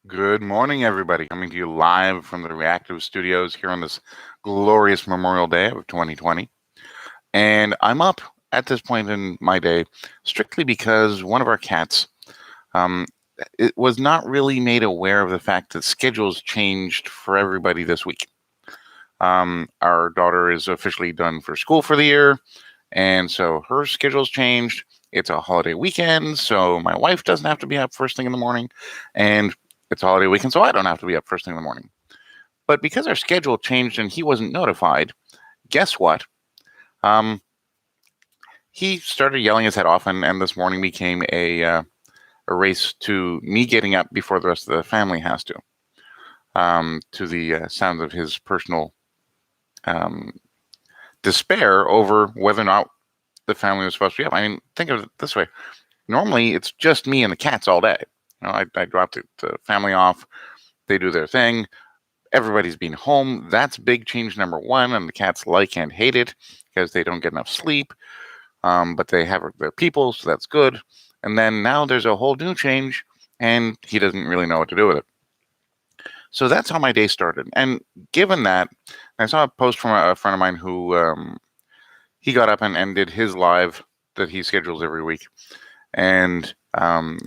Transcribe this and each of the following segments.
Good morning, everybody. Coming to you live from the Reactive Studios here on this glorious Memorial Day of 2020. And I'm up at this point in my day strictly because one of our cats um, it was not really made aware of the fact that schedules changed for everybody this week. Our daughter is officially done for school for the year, and so her schedule's changed. It's a holiday weekend, so my wife doesn't have to be up first thing in the morning, and it's a holiday weekend, so I don't have to be up first thing in the morning. But because our schedule changed and he wasn't notified, guess what? Um, he started yelling his head off, and this morning became a race to me getting up before the rest of the family has to the sounds of his personal um, despair over whether or not the family was supposed to be up. I mean, think of it this way. Normally, it's just me and the cats all day. I drop the family off. They do their thing. Everybody's been home. That's big change number one, and the cats like and hate it because they don't get enough sleep. But they have their people, so that's good. And then now there's a whole new change, and he doesn't really know what to do with it. So that's how my day started. And given that, I saw a post from a friend of mine who he got up and did his live that he schedules every week, and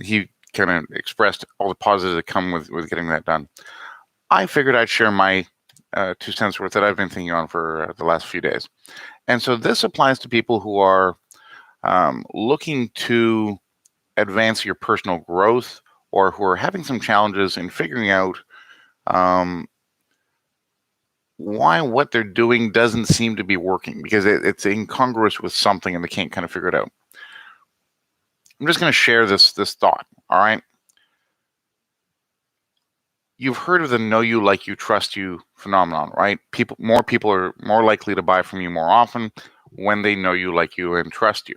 he kind of expressed all the positives that come with getting that done. I figured I'd share my 2 cents worth that I've been thinking on for the last few days. And so this applies to people who are looking to advance your personal growth or who are having some challenges in figuring out um, why what they're doing doesn't seem to be working because it's incongruous with something and they can't kind of figure it out. I'm just going to share this thought. All right. You've heard of the know you, like you, trust you phenomenon, right? More people are more likely to buy from you more often when they know you, like you, and trust you.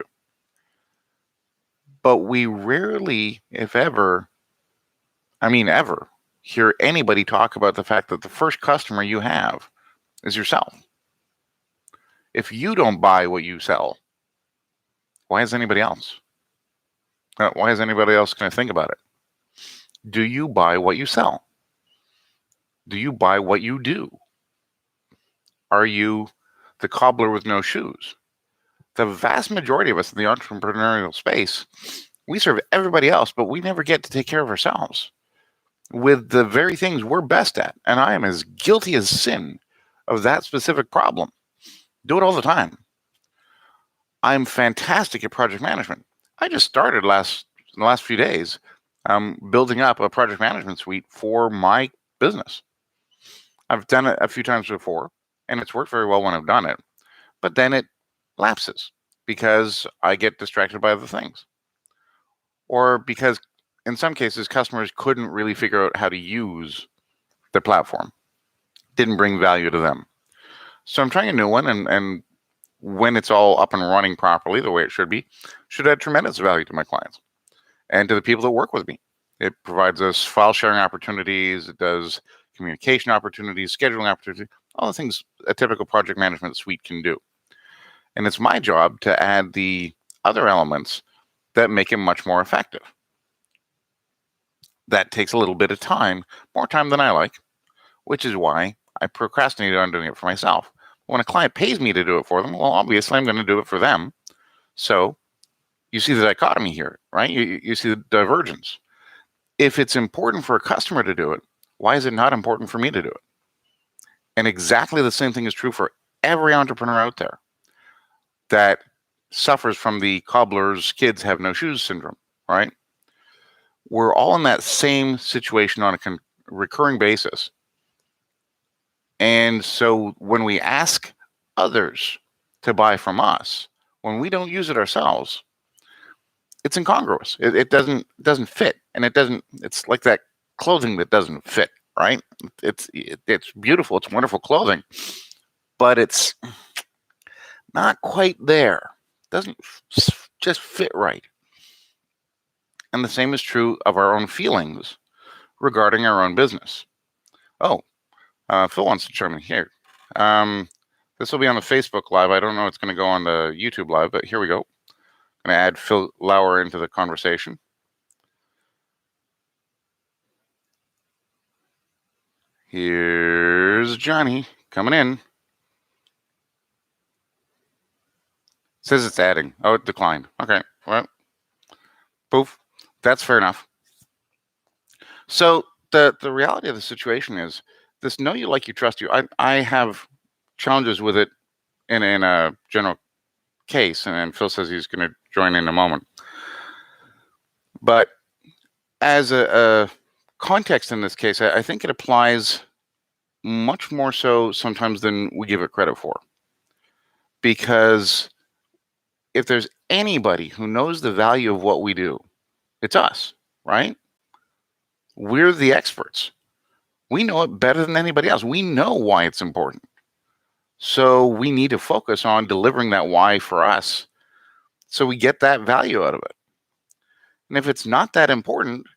But we rarely, if ever, I mean ever, hear anybody talk about the fact that the first customer you have is yourself. If you don't buy what you sell, why is anybody else? Why is anybody else going to think about it? Do you buy what you sell? Do you buy what you do? Are you the cobbler with no shoes? The vast majority of us in the entrepreneurial space, we serve everybody else, but we never get to take care of ourselves with the very things we're best at. And I am as guilty as sin of that specific problem. Do it all the time. I'm fantastic at project management. I just started in the last few days building up a project management suite for my business. I've done it a few times before, and it's worked very well when I've done it. But then it lapses because I get distracted by other things. Or because in some cases, customers couldn't really figure out how to use the platform, didn't bring value to them. So I'm trying a new one, and when it's all up and running properly, the way it should add tremendous value to my clients and to the people that work with me. It provides us file sharing opportunities, it does communication opportunities, scheduling opportunities, all the things a typical project management suite can do. And it's my job to add the other elements that make it much more effective. That takes a little bit of time, more time than I like, which is why I procrastinated on doing it for myself. When a client pays me to do it for them, well, obviously I'm going to do it for them. So you see the dichotomy here, right? You see the divergence. If it's important for a customer to do it, why is it not important for me to do it? And exactly the same thing is true for every entrepreneur out there that suffers from the cobbler's kids have no shoes syndrome, right? We're all in that same situation on a recurring basis. And so when we ask others to buy from us, when we don't use it ourselves, it's incongruous. It doesn't fit, and it's like that clothing that doesn't fit, right? It's beautiful, it's wonderful clothing, but it's not quite there. It doesn't just fit right. And the same is true of our own feelings regarding our own business. Oh, Phil wants to chime in here. This will be on the Facebook Live. I don't know if it's going to go on the YouTube Live, but here we go. I'm going to add Phil Lauer into the conversation. Here's Johnny coming in. Says it's adding. Oh, it declined. Okay. Well, poof. That's fair enough. So the reality of the situation is this: know you, like you, trust you. I have challenges with it in a general case, and Phil says he's going to join in a moment. But as a context in this case, I think it applies much more so sometimes than we give it credit for. Because if there's anybody who knows the value of what we do, it's us, right? We're the experts. We know it better than anybody else. We know why it's important. So we need to focus on delivering that why for us so we get that value out of it. And if it's not that important,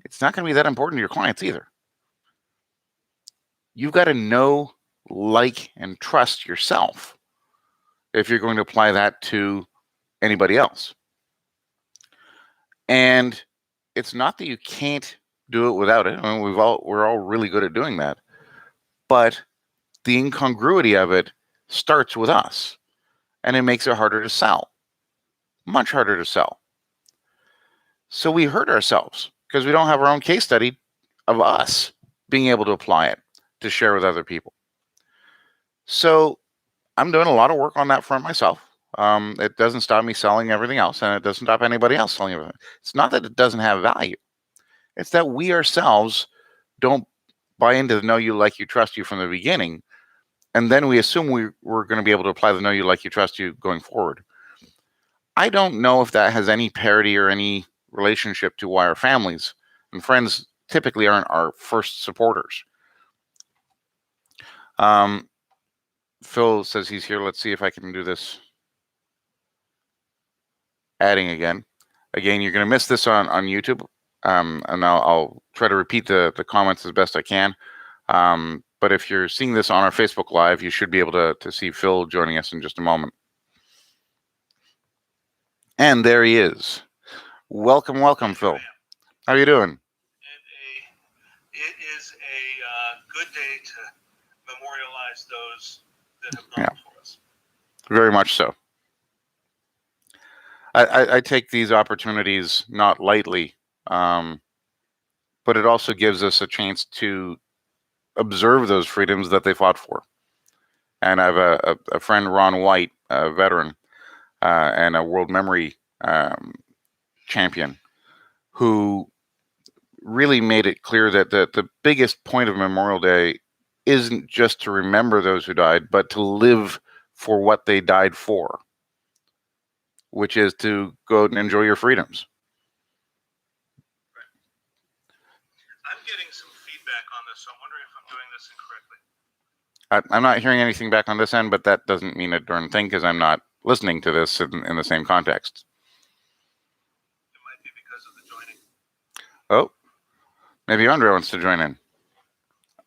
it's not going to be that important to your clients either. You've got to know, like, and trust yourself if you're going to apply that to anybody else. And it's not that you can't do it without it. I mean, we're all really good at doing that. But the incongruity of it starts with us, and it makes it harder to sell. Much harder to sell. So we hurt ourselves because we don't have our own case study of us being able to apply it to share with other people. So I'm doing a lot of work on that front myself. It doesn't stop me selling everything else, and it doesn't stop anybody else selling everything. It's not that it doesn't have value. It's that we ourselves don't buy into the know you, like you, trust you from the beginning, and then we assume we're going to be able to apply the know you, like you, trust you going forward. I don't know if that has any parity or any relationship to why our families and friends typically aren't our first supporters. Phil says he's here. Let's see if I can do this. Adding again. Again, you're going to miss this on YouTube, and I'll try to repeat the comments as best I can. But if you're seeing this on our Facebook Live, you should be able to see Phil joining us in just a moment. And there he is. Welcome, Phil. How are you doing? It is a good day to memorialize those that have gone before us. Very much so. I take these opportunities not lightly, but it also gives us a chance to observe those freedoms that they fought for. And I have a friend, Ron White, a veteran and a world memory champion, who really made it clear that the biggest point of Memorial Day isn't just to remember those who died, but to live for what they died for, which is to go out and enjoy your freedoms. I'm getting some feedback on this, so I'm wondering if I'm doing this incorrectly. I'm not hearing anything back on this end, but that doesn't mean a darn thing because I'm not listening to this in the same context. It might be because of the joining. Oh, maybe Andre wants to join in.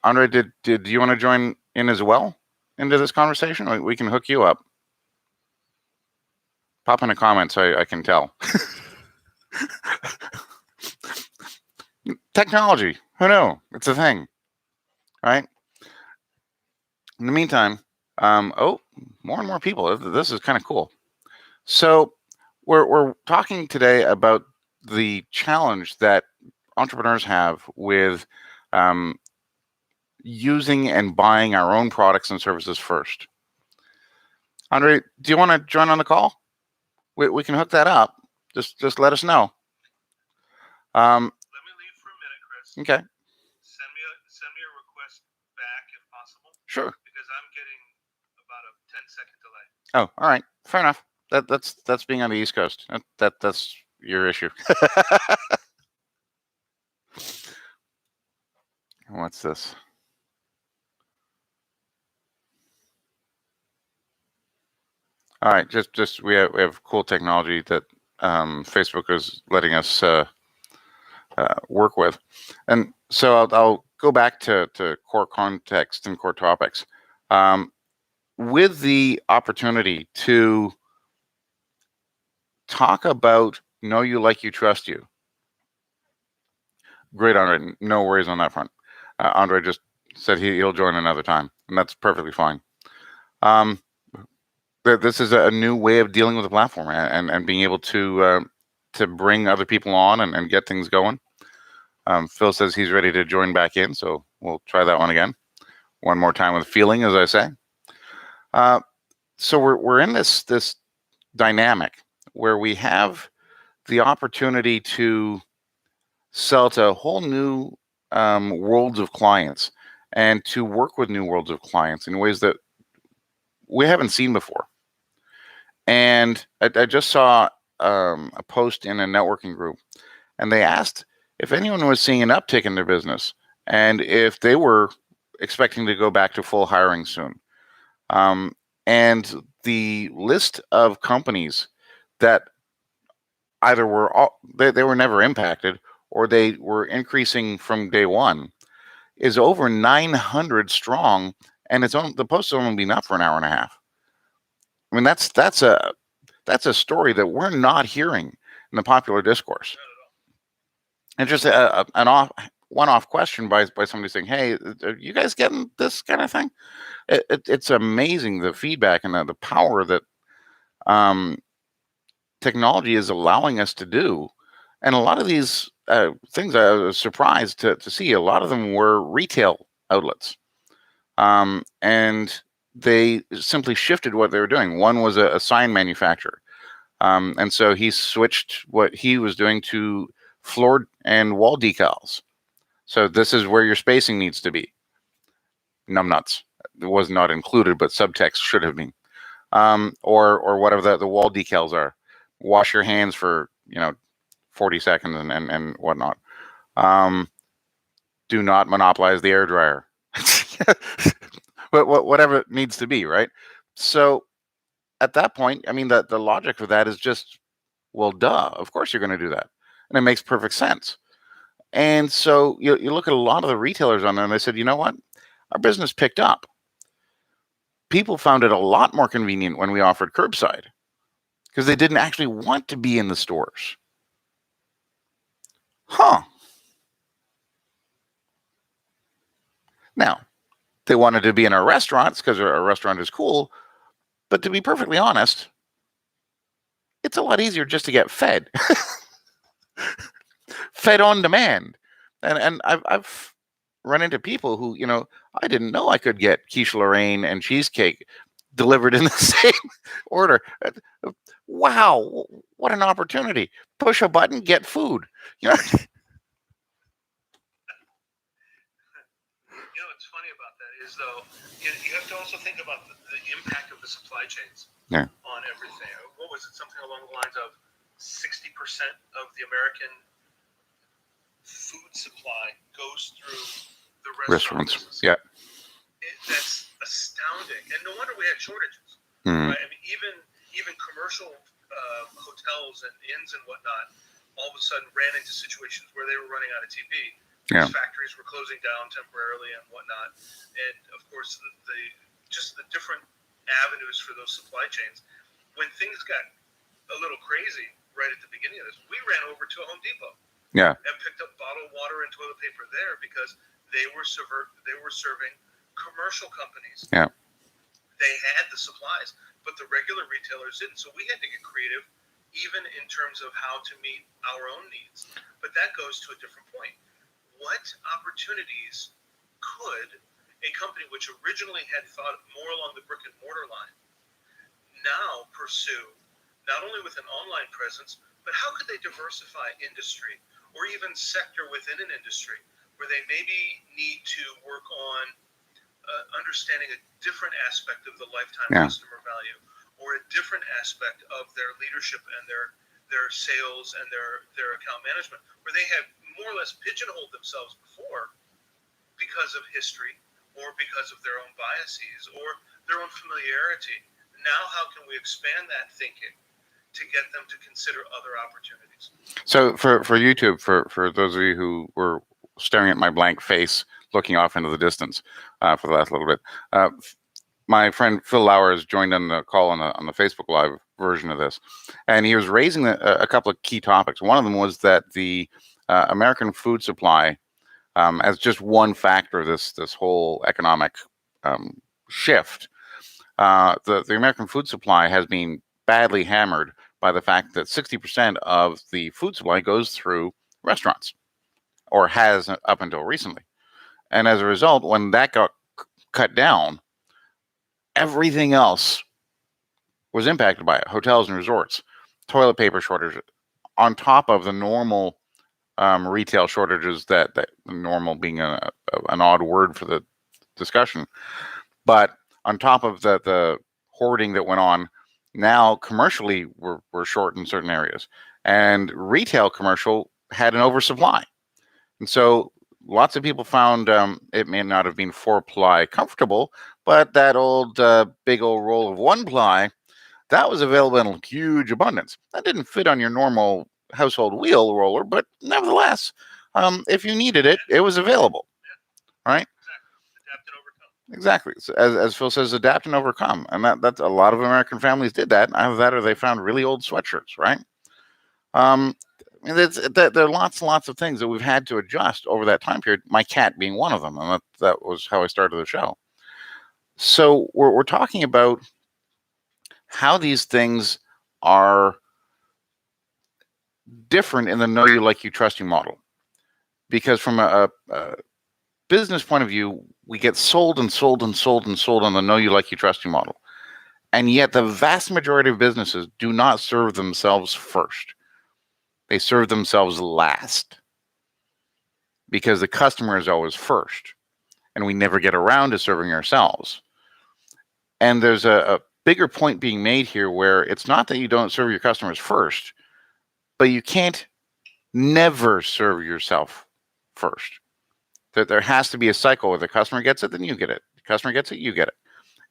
Andre, did you want to join in as well into this conversation? We can hook you up. Pop in the comments so I can tell. Technology, who knew? It's a thing, right? In the meantime, more and more people. This is kind of cool. So we're talking today about the challenge that entrepreneurs have with using and buying our own products and services first. Andre, do you want to join on the call? We can hook that up. Just let us know. Let me leave for a minute, Chris. Okay. Send me a request back if possible. Sure. Because I'm getting about a 10-second delay. Oh, all right. Fair enough. That's being on the East Coast. That's your issue. What's this? All right, just we have cool technology that Facebook is letting us work with, and so I'll go back to core context and core topics with the opportunity to talk about know you, like you, trust you. Great, Andre. No worries on that front. Andre just said he'll join another time, and that's perfectly fine. Um, this is a new way of dealing with the platform and being able to bring other people on and get things going. Phil says he's ready to join back in, so we'll try that one again. One more time with feeling, as I say. So we're in this dynamic where we have the opportunity to sell to whole new worlds of clients and to work with new worlds of clients in ways that we haven't seen before. And I just saw a post in a networking group, and they asked if anyone was seeing an uptick in their business and if they were expecting to go back to full hiring soon. And the list of companies that either they were never impacted or they were increasing from day one is over 900 strong, and the post has only been up for an hour and a half. I mean, that's a story that we're not hearing in the popular discourse. And just an one-off question by somebody saying, "Hey, are you guys getting this kind of thing?" It's amazing the feedback and the power that technology is allowing us to do. And a lot of these things I was surprised to see. A lot of them were retail outlets, and they simply shifted what they were doing. One was a sign manufacturer, and so he switched what he was doing to floor and wall decals. So this is where your spacing needs to be. Numbnuts. It was not included, but subtext should have been. Or whatever the wall decals are. Wash your hands for 40 seconds and whatnot. Do not monopolize the air dryer. But whatever it needs to be, right? So at that point, I mean, the logic of that is just, well, duh, of course you're going to do that. And it makes perfect sense. And so you look at a lot of the retailers on there and they said, you know what? Our business picked up. People found it a lot more convenient when we offered curbside because they didn't actually want to be in the stores. Now, they wanted to be in our restaurants because our restaurant is cool. But to be perfectly honest, it's a lot easier just to get fed. Fed on demand. And I've run into people who, I didn't know I could get quiche Lorraine and cheesecake delivered in the same order. Wow, what an opportunity. Push a button, get food. What's funny about that is, though, you have to also think about the impact of the supply chains on everything. What was it? Something along the lines of 60% of the American food supply goes through the restaurants. Yeah. That's astounding. And no wonder we had shortages. Mm. Right? I mean, even commercial hotels and inns and whatnot all of a sudden ran into situations where they were running out of TP. Yeah. Factories were closing down temporarily and whatnot. And, of course, the different avenues for those supply chains. When things got a little crazy right at the beginning of this, we ran over to a Home Depot. Yeah. And picked up bottled water and toilet paper there because they were serving commercial companies. Yeah. They had the supplies, but the regular retailers didn't. So we had to get creative, even in terms of how to meet our own needs. But that goes to a different point. What opportunities could a company which originally had thought more along the brick and mortar line now pursue, not only with an online presence, but how could they diversify industry or even sector within an industry where they maybe need to work on understanding a different aspect of the lifetime customer value or a different aspect of their leadership and their sales and their account management, where they had more or less pigeonholed themselves before because of history or because of their own biases or their own familiarity. Now, how can we expand that thinking to get them to consider other opportunities? So for YouTube, for those of you who were staring at my blank face, looking off into the distance for the last little bit, my friend Phil Lauer has joined on the call on the Facebook Live version of this, and he was raising a couple of key topics. One of them was that the American food supply, as just one factor of this whole economic shift. The American food supply has been badly hammered by the fact that 60% of the food supply goes through restaurants, or has up until recently. And as a result, when that got cut down, everything else was impacted by it. Hotels and resorts, toilet paper shortages, on top of the normal retail shortages, that normal being an odd word for the discussion. But on top of the hoarding that went on, now commercially we're short in certain areas. And retail commercial had an oversupply. And so lots of people found it may not have been 4-ply comfortable, but that old big old roll of 1-ply, that was available in huge abundance. That didn't fit on your normal household wheel roller, but nevertheless, if you needed it, it was available, right? Adapt and overcome. Exactly. So as Phil says, adapt and overcome. And that's a lot of American families did that. Either that or they found really old sweatshirts, right? There are lots and lots of things that we've had to adjust over that time period, my cat being one of them. And that was how I started the show. So we're talking about how these things are different in the know you, like you, trust you model. Because from a business point of view, we get sold and sold and sold and sold on the know you, like you, trust you model. And yet the vast majority of businesses do not serve themselves first. They serve themselves last, because the customer is always first, and we never get around to serving ourselves. And there's a bigger point being made here, where it's not that you don't serve your customers first, but you can't never serve yourself first. That there has to be a cycle where the customer gets it, then you get it. The customer gets it, you get it.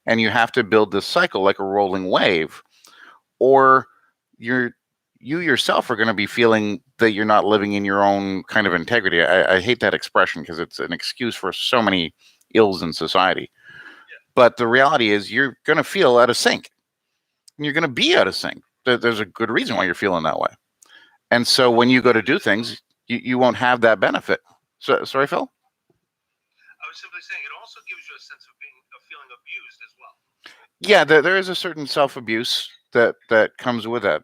And you have to build this cycle like a rolling wave, or you yourself are going to be feeling that you're not living in your own kind of integrity. I hate that expression because it's an excuse for so many ills in society. Yeah. But the reality is you're going to feel out of sync. And you're going to be out of sync. There's a good reason why you're feeling that way. And so when you go to do things, you won't have that benefit. So, sorry, Phil? I was simply saying it also gives you a sense of feeling abused as well. Yeah, there is a certain self-abuse that comes with that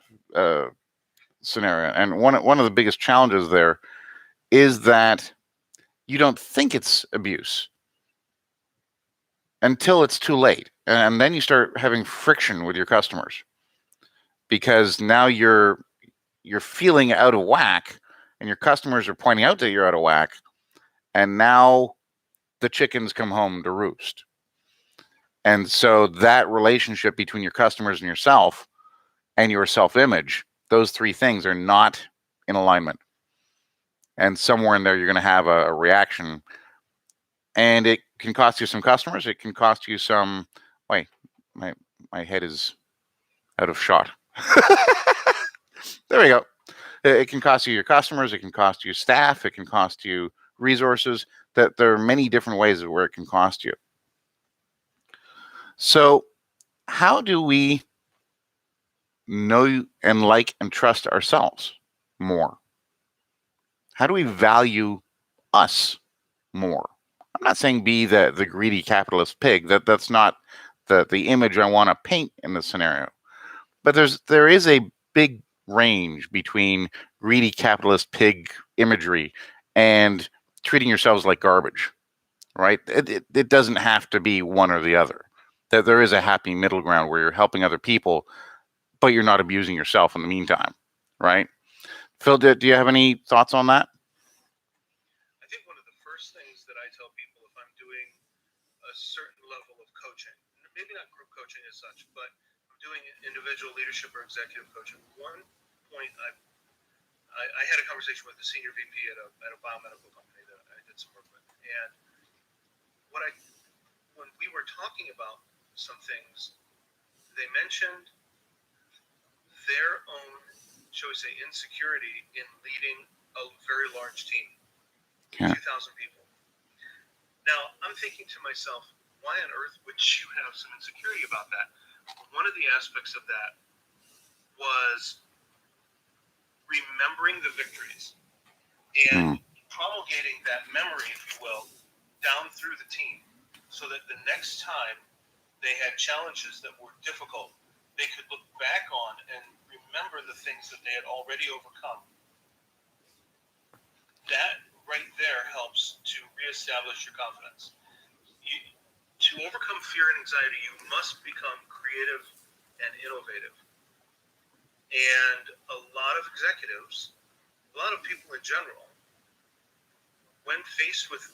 scenario. And one of the biggest challenges there is that you don't think it's abuse until it's too late. And then you start having friction with your customers, because now you're feeling out of whack, and your customers are pointing out that you're out of whack, and now the chickens come home to roost. And so that relationship between your customers and yourself and your self-image, those three things are not in alignment. And somewhere in there, you're going to have a reaction, and it can cost you some customers. It can cost you some. Wait, my head is out of shot. There we go. It can cost you your customers. It can cost you staff. It can cost you resources. That there are many different ways where it can cost you. So, how do we know and like and trust ourselves more? How do we value us more? I'm not saying be the greedy capitalist pig. That's not the image I want to paint in this scenario. But there is a big range between greedy capitalist pig imagery and treating yourselves like garbage, right? It doesn't have to be one or the other. That there is a happy middle ground where you're helping other people, but you're not abusing yourself in the meantime, right? Phil, do you have any thoughts on that? I think one of the first things that I tell people if I'm doing a certain level of coaching, maybe not group coaching as such, but I'm doing individual leadership or executive coaching. One point I had a conversation with the senior VP at a biomedical company that I did some work with, and when we were talking about some things, they mentioned their own, shall we say, insecurity in leading a very large team, Yeah. 2,000 people. Now, I'm thinking to myself, why on earth would you have some insecurity about that? One of the aspects of that was remembering the victories. and Mm. promulgating that memory, if you will, down through the team so that the next time they had challenges that were difficult, they could look back on and remember the things that they had already overcome. That right there helps to reestablish your confidence. To overcome fear and anxiety, you must become creative and innovative. And a lot of executives, a lot of people in general, when faced with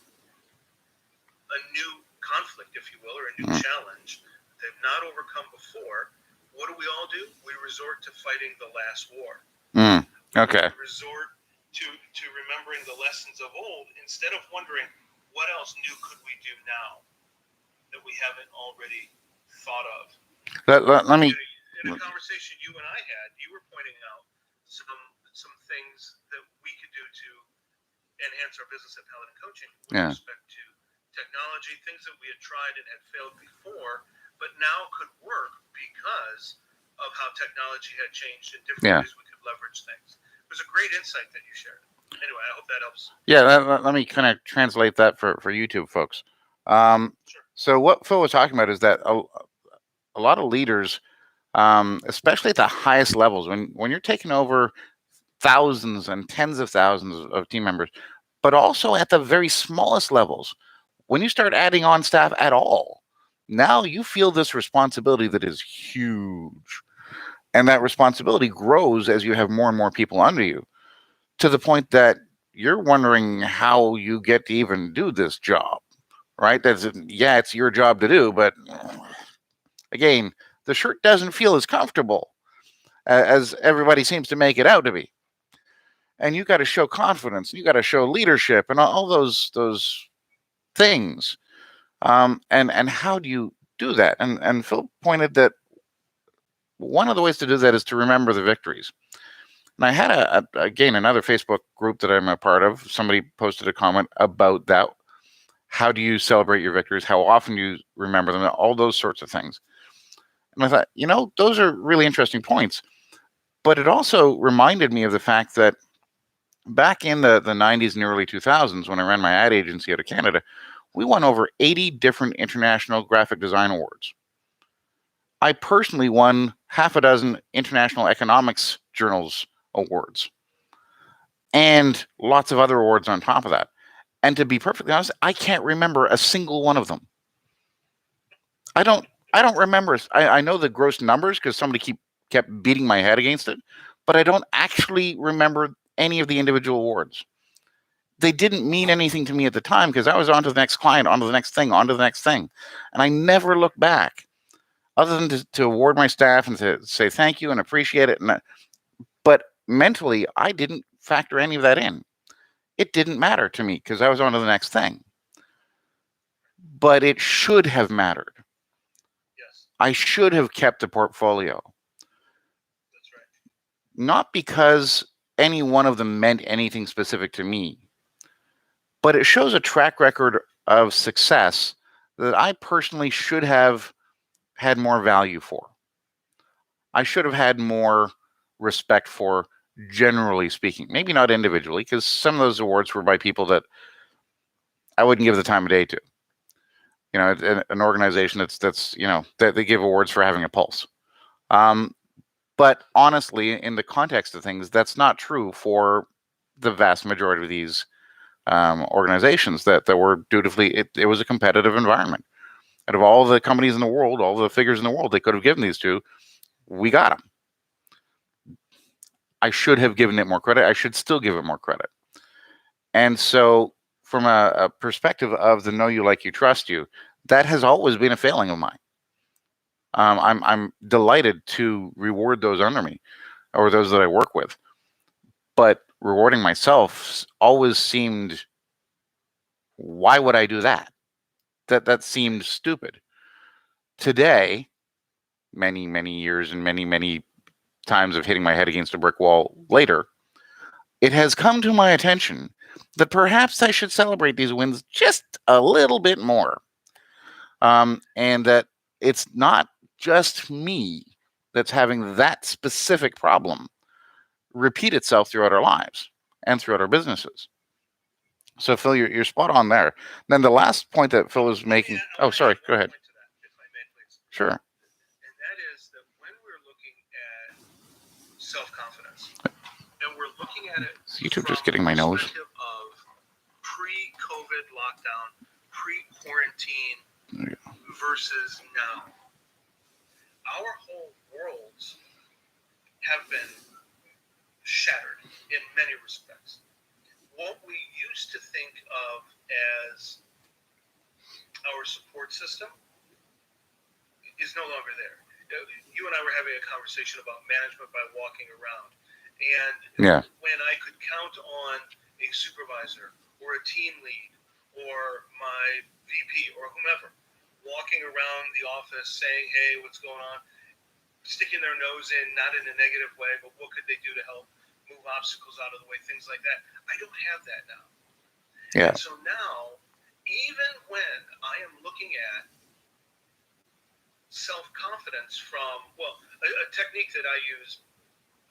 a new conflict, if you will, or a new challenge they've not overcome before, what do? We resort to fighting the last war. Okay. We resort to remembering the lessons of old instead of wondering what else new could we do now that we haven't already thought of. Let me. In a conversation you and I had, you were pointing out some things that we could do to enhance our business at Paladin Coaching with respect to technology, things that we had tried and had failed before, but now could work because of how technology had changed and different ways we could leverage things. It was a great insight that you shared. Anyway, I hope that helps. Yeah, let me kind of translate that for YouTube folks. Sure. So what Phil was talking about is that a lot of leaders, especially at the highest levels, when you're taking over thousands and tens of thousands of team members, but also at the very smallest levels, when you start adding on staff at all, now you feel this responsibility that is huge. And that responsibility grows as you have more and more people under you, to the point that you're wondering how you get to even do this job, right? It's your job to do, but again, the shirt doesn't feel as comfortable as everybody seems to make it out to be. And you got to show confidence, you got to show leadership, and all those things. And how do you do that? And Phil pointed that one of the ways to do that is to remember the victories. And I had again another Facebook group that I'm a part of. Somebody posted a comment about that. How do you celebrate your victories? How often do you remember them? All those sorts of things. And I thought, those are really interesting points. But it also reminded me of the fact that back in the 90s and early 2000s, when I ran my ad agency out of Canada, we won over 80 different international graphic design awards. I personally won half a dozen international economics journals awards and lots of other awards on top of that. And to be perfectly honest, I can't remember a single one of them. I don't remember. I know the gross numbers because somebody kept beating my head against it, but I don't actually remember any of the individual awards. They didn't mean anything to me at the time because I was on to the next client, on to the next thing, on to the next thing. And I never looked back other than to award my staff and to say thank you and appreciate it. But mentally, I didn't factor any of that in. It didn't matter to me because I was on to the next thing. But it should have mattered. Yes. I should have kept a portfolio. That's right. Not because any one of them meant anything specific to me, but it shows a track record of success that I personally should have had more value for. I should have had more respect for, generally speaking. Maybe not individually, because some of those awards were by people that I wouldn't give the time of day to. An organization that's that they give awards for having a pulse. But honestly, in the context of things, that's not true for the vast majority of these organizations that were dutifully. It was a competitive environment. Out of all the companies in the world, all the figures in the world they could have given these to, we got them. I should have given it more credit. I should still give it more credit. And so, from a perspective of the know you, like you, trust you, that has always been a failing of mine. I'm delighted to reward those under me or those that I work with, but rewarding myself always seemed, why would I do that? That seemed stupid. Today, many years and many times of hitting my head against a brick wall later, it has come to my attention that perhaps I should celebrate these wins just a little bit more. And that it's not just me that's having that specific problem repeat itself throughout our lives and throughout our businesses. So Phil, you're spot on there. Then the last point that Phil was Let me making. add, I Oh, want to sorry. add Go one ahead. point to that, if I may, please. Sure. And that is that when we're looking at self-confidence, and we're looking at it Is YouTube from just the getting my nose? perspective of pre-COVID lockdown, pre-quarantine There you go. versus now, our whole worlds have been shattered in many respects. What we used to think of as our support system is no longer there. You and I were having a conversation about management by walking around. And Yeah. when I could count on a supervisor or a team lead or my VP or whomever walking around the office saying, hey, what's going on? Sticking their nose in, not in a negative way, but what could they do to help move obstacles out of the way, things like that. I don't have that now. Yeah. And so now, even when I am looking at self-confidence from, well, a technique that I use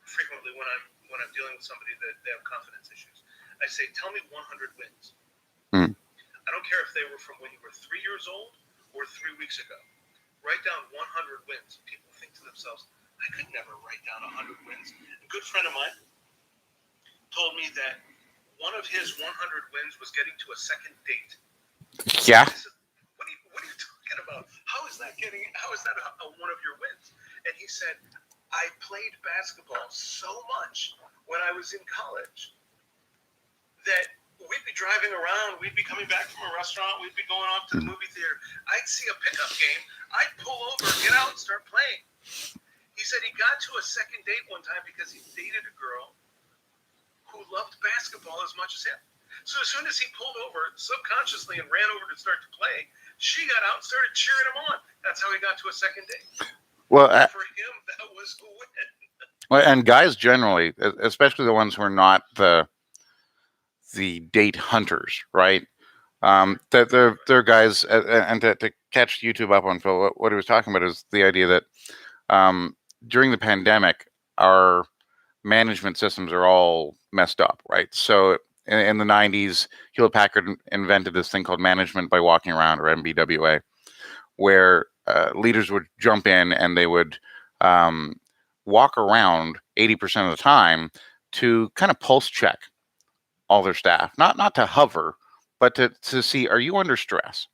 frequently when I'm dealing with somebody that they have confidence issues, I say, tell me 100 wins. Hmm. I don't care if they were from when you were 3 years old or 3 weeks ago. Write down 100 wins. People think to themselves, I could never write down 100 wins. A good friend of mine told me that one of his 100 wins was getting to a second date. Yeah. I said, what are you talking about? How is that one of your wins? And he said, I played basketball so much when I was in college that we'd be driving around, we'd be coming back from a restaurant, we'd be going off to the movie theater. I'd see a pickup game, I'd pull over, get out, and start playing. He said he got to a second date one time because he dated a girl who loved basketball as much as him. So as soon as he pulled over subconsciously and ran over to start to play, she got out and started cheering him on. That's how he got to a second date. Well, for him, that was a win. well, and guys generally, especially the ones who are not the date hunters, right? That they're guys, and to catch YouTube up on Phil, what he was talking about is the idea that during the pandemic, our management systems are all messed up, right? So in the 90s, Hewlett Packard invented this thing called management by walking around, or MBWA, where leaders would jump in and they would walk around 80% of the time to kind of pulse check all their staff, not to hover, but to see, are you under stress?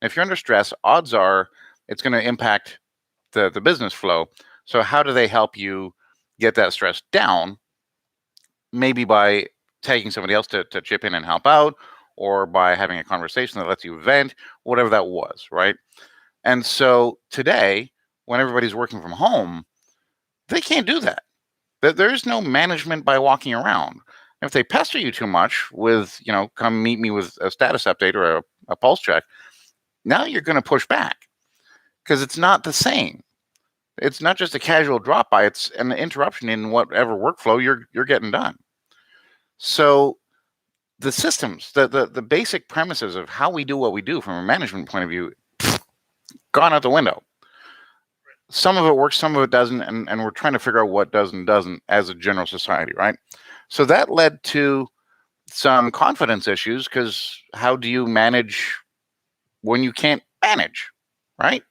If you're under stress, odds are it's going to impact the business flow. So how do they help you get that stress down? Maybe by taking somebody else to chip in and help out, or by having a conversation that lets you vent, whatever that was, right? And so today, when everybody's working from home, they can't do that. There's no management by walking around. If they pester you too much with, come meet me with a status update or a pulse check, now you're going to push back because it's not the same. It's not just a casual drop by; it's an interruption in whatever workflow you're getting done. So the systems, the basic premises of how we do what we do from a management point of view, gone out the window. Some of it works, some of it doesn't, and we're trying to figure out what does and doesn't as a general society, right? So that led to some confidence issues, because how do you manage when you can't manage, right?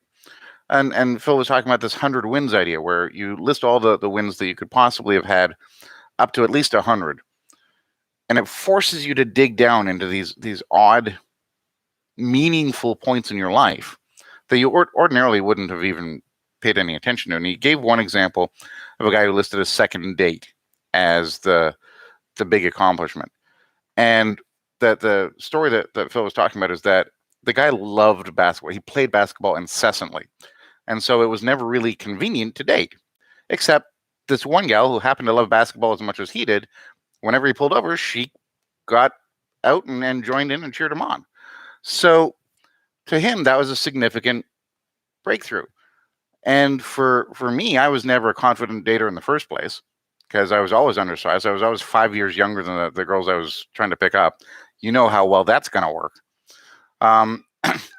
And Phil was talking about this 100 wins idea, where you list all the wins that you could possibly have had, up to at least 100, and it forces you to dig down into these odd, meaningful points in your life that you ordinarily wouldn't have even paid any attention to. And he gave one example of a guy who listed a second date as the big accomplishment. And that the story that Phil was talking about is that the guy loved basketball. He played basketball incessantly. And so it was never really convenient to date, except this one gal who happened to love basketball as much as he did. Whenever he pulled over, she got out and joined in and cheered him on. So to him, that was a significant breakthrough. And for me, I was never a confident dater in the first place, because I was always undersized. I was always 5 years younger than the girls I was trying to pick up. You know how well that's going to work.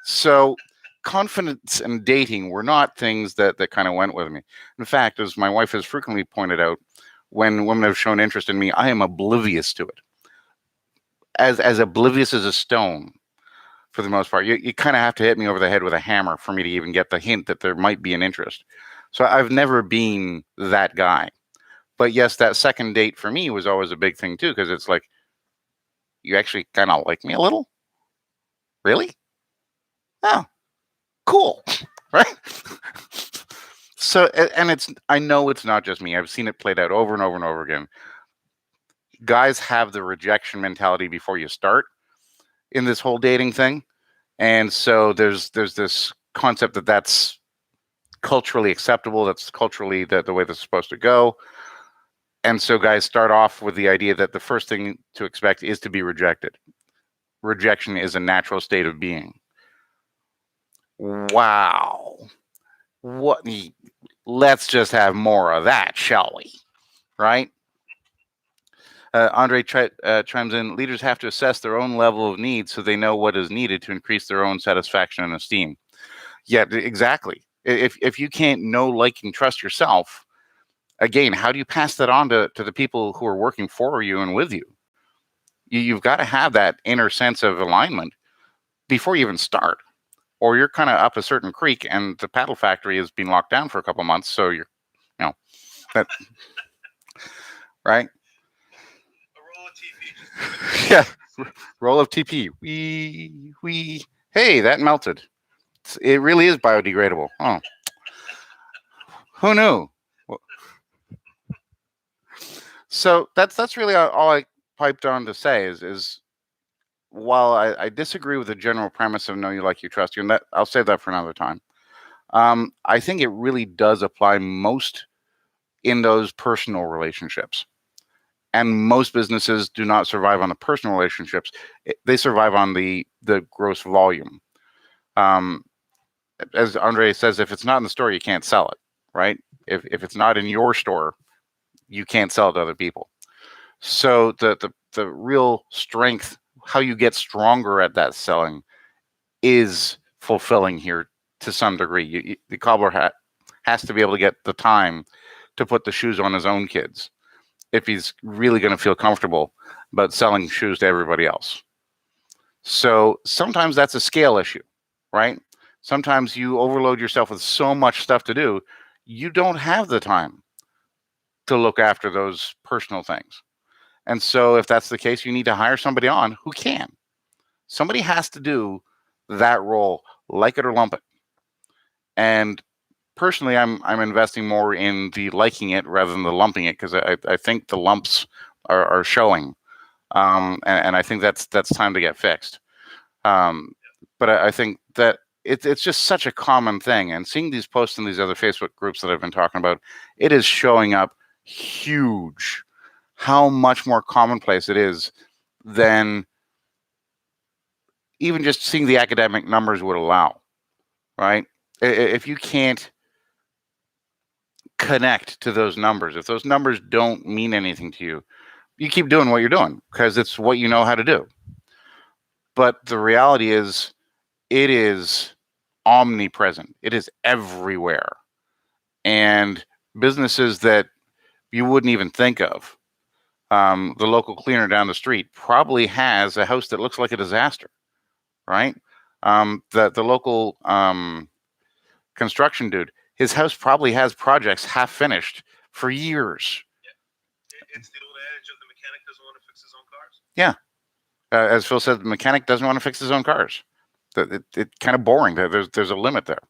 So confidence and dating were not things that kind of went with me. In fact, as my wife has frequently pointed out, when women have shown interest in me, I am oblivious to it. as oblivious as a stone for the most part. You kind of have to hit me over the head with a hammer for me to even get the hint that there might be an interest. So I've never been that guy. But yes, that second date for me was always a big thing too, because it's like, you actually kind of like me a little? Really? Oh, cool. Right? So, and I know it's not just me. I've seen it played out over and over and over again. Guys have the rejection mentality before you start in this whole dating thing. And so there's this concept that that's culturally acceptable. That's culturally the way that's supposed to go. And so guys start off with the idea that the first thing to expect is to be rejected. Rejection is a natural state of being. Wow. What? Let's just have more of that, shall we? Right? Andre chimes in, leaders have to assess their own level of need so they know what is needed to increase their own satisfaction and esteem. Yeah, exactly. If you can't know, like, and trust yourself, again, how do you pass that on to the people who are working for you and with you? You've got to have that inner sense of alignment before you even start, or you're kind of up a certain creek and the paddle factory has been locked down for a couple months. So you're, that, right? A roll of TP. Yeah, roll of TP. Hey, that melted. It really is biodegradable. Oh, who knew? So that's really all I piped on to say is while I disagree with the general premise of know you, like you, trust you, and that I'll save that for another time. I think it really does apply most in those personal relationships. And most businesses do not survive on the personal relationships. They survive on the gross volume. As Andre says, if it's not in the store, you can't sell it, right? If it's not in your store, you can't sell it to other people. So the real strength, how you get stronger at that selling, is fulfilling here to some degree. The cobbler has to be able to get the time to put the shoes on his own kids if he's really going to feel comfortable about selling shoes to everybody else. So sometimes that's a scale issue, right? Sometimes you overload yourself with so much stuff to do, you don't have the time to look after those personal things. And so if that's the case, you need to hire somebody on who can. Somebody has to do that role, like it or lump it. And personally, I'm investing more in the liking it rather than the lumping it, because I think the lumps are showing, and I think that's time to get fixed. But I think that it's just such a common thing, and seeing these posts in these other Facebook groups that I've been talking about, it is showing up huge. How much more commonplace it is than even just seeing the academic numbers would allow, right? If you can't connect to those numbers, if those numbers don't mean anything to you, you keep doing what you're doing because it's what you know how to do. But the reality is, it is omnipresent. It is everywhere. And businesses that you wouldn't even think of, the local cleaner down the street probably has a house that looks like a disaster, right? The local construction dude, his house probably has projects half finished for years. Yeah. It's the old adage of the mechanic doesn't want to fix his own cars. Yeah. As Phil said, the mechanic doesn't want to fix his own cars. It's kind of boring. There's a limit there.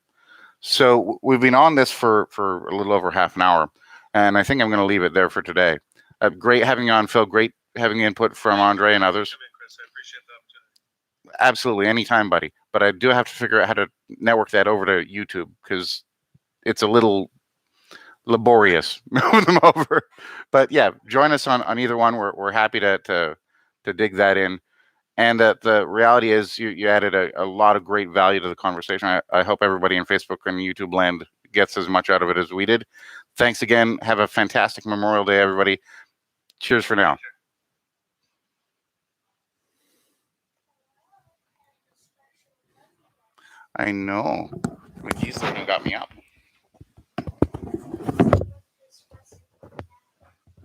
So we've been on this for a little over half an hour, and I think I'm going to leave it there for today. Great having you on, Phil. Great having input from Andre and others. Chris, I appreciate the opportunity. Absolutely, anytime, buddy. But I do have to figure out how to network that over to YouTube, because it's a little laborious moving them over. But yeah, join us on either one. We're happy to dig that in. And the reality is you added a lot of great value to the conversation. I hope everybody in Facebook and YouTube land gets as much out of it as we did. Thanks again. Have a fantastic Memorial Day, everybody. Cheers for now. I know. McGee's the one who got me up.